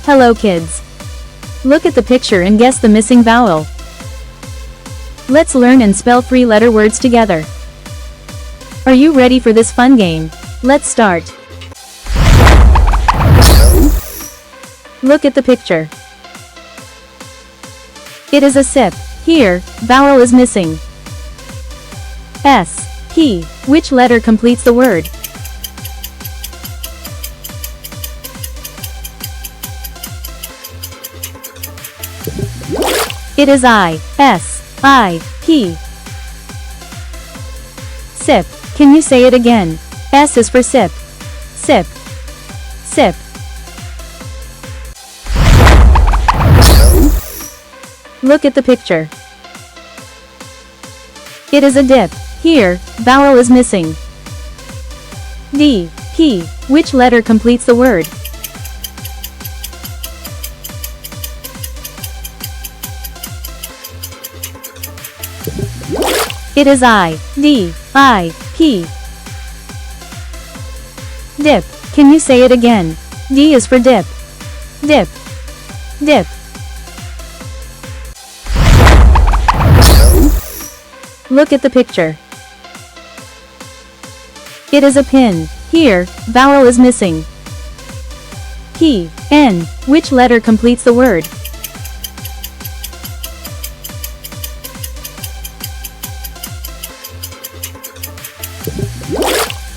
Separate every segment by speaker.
Speaker 1: Hello kids. Look at the picture and guess the missing vowel. Let's learn and spell 3-letter words together. Are you ready for this fun game? Let's start. Look at the picture. It is a sip. Here, vowel is missing. S, P. Which letter completes the word? It is I, S, I, P. Sip. Can you say it again? S is for sip. Sip. Sip. Look at the picture. It is a dip. Here, vowel is missing. D, P. Which letter completes the word? It is I, D, I, P. Dip. Can you say it again? D is for dip. Dip. Dip. Look at the picture. It is a pin. Here, vowel is missing. P, N. Which letter completes the word?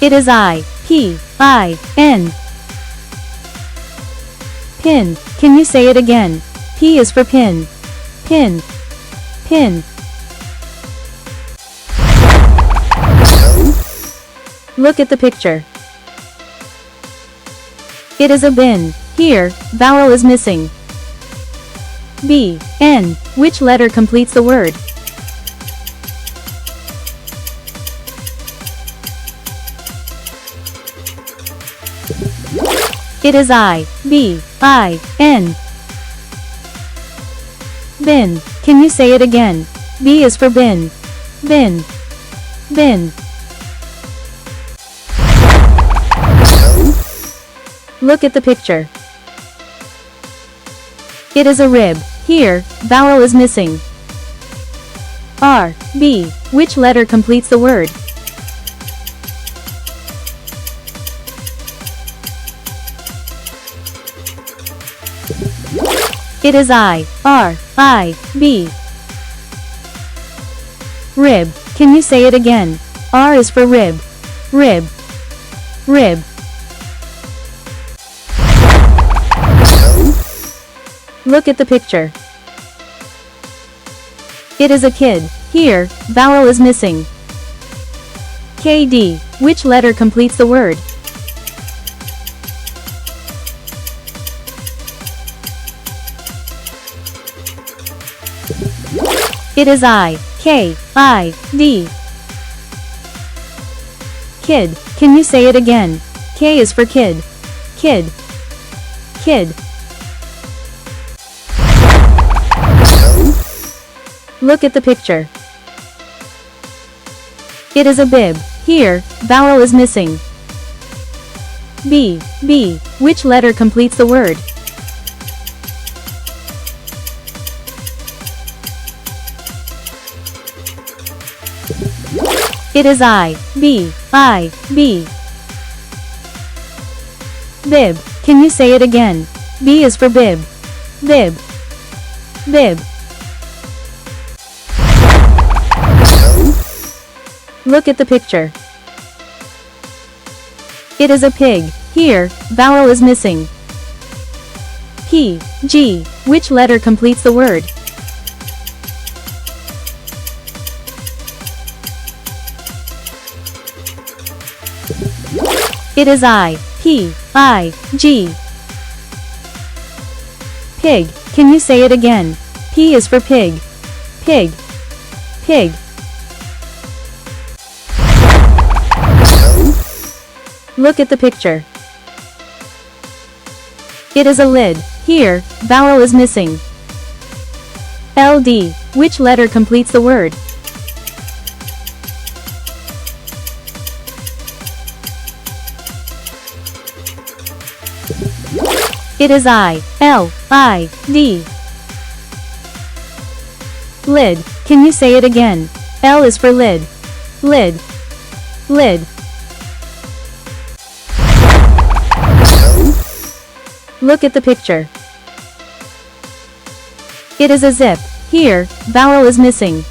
Speaker 1: It is I, P, I, N. Pin. Can you say it again? P is for pin. Pin. Pin. Look at the picture. It is a bin. Here, vowel is missing. B, N. Which letter completes the word? It is I, B, I, N. Bin. Can you say it again? B is for bin. Bin. Bin. Look at the picture. It is a rib. Here, vowel is missing. R, B. Which letter completes the word? It is I, R, I, B. Rib. Can you say it again? R is for rib. Rib. Rib. Look at the picture. It is a kid. Here, vowel is missing. KD. Which letter completes the word? It is I, K, I, D. Kid. Can you say it again? K is for kid. Kid. Kid. Look at the picture. It is a bib. Here, vowel is missing. B, B. Which letter completes the word? It is I, B, I, B. Bib. Can you say it again? B is for bib. Bib. Bib. Look at the picture. It is a pig. Here, vowel is missing. P, G. Which letter completes the word? It is I, P, I, G. Pig. Can you say it again? P is for pig. Pig. Pig. Look at the picture. It is a lid. Here, vowel is missing. LD. Which letter completes the word? It is I-L-I-D. Lid. Can you say it again? L is for lid. Lid. Lid. Look at the picture. It is a zip. Here, vowel is missing.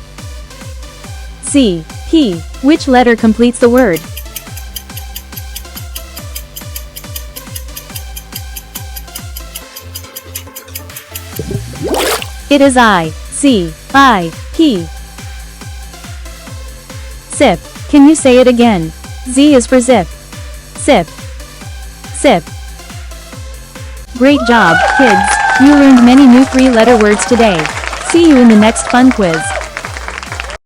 Speaker 1: Z, P. Which letter completes the word? It is I, C, I, P. Zip. Can you say it again? Z is for zip. Zip. Zip. Great job, kids. You learned many new 3-letter words today. See you in the next fun quiz.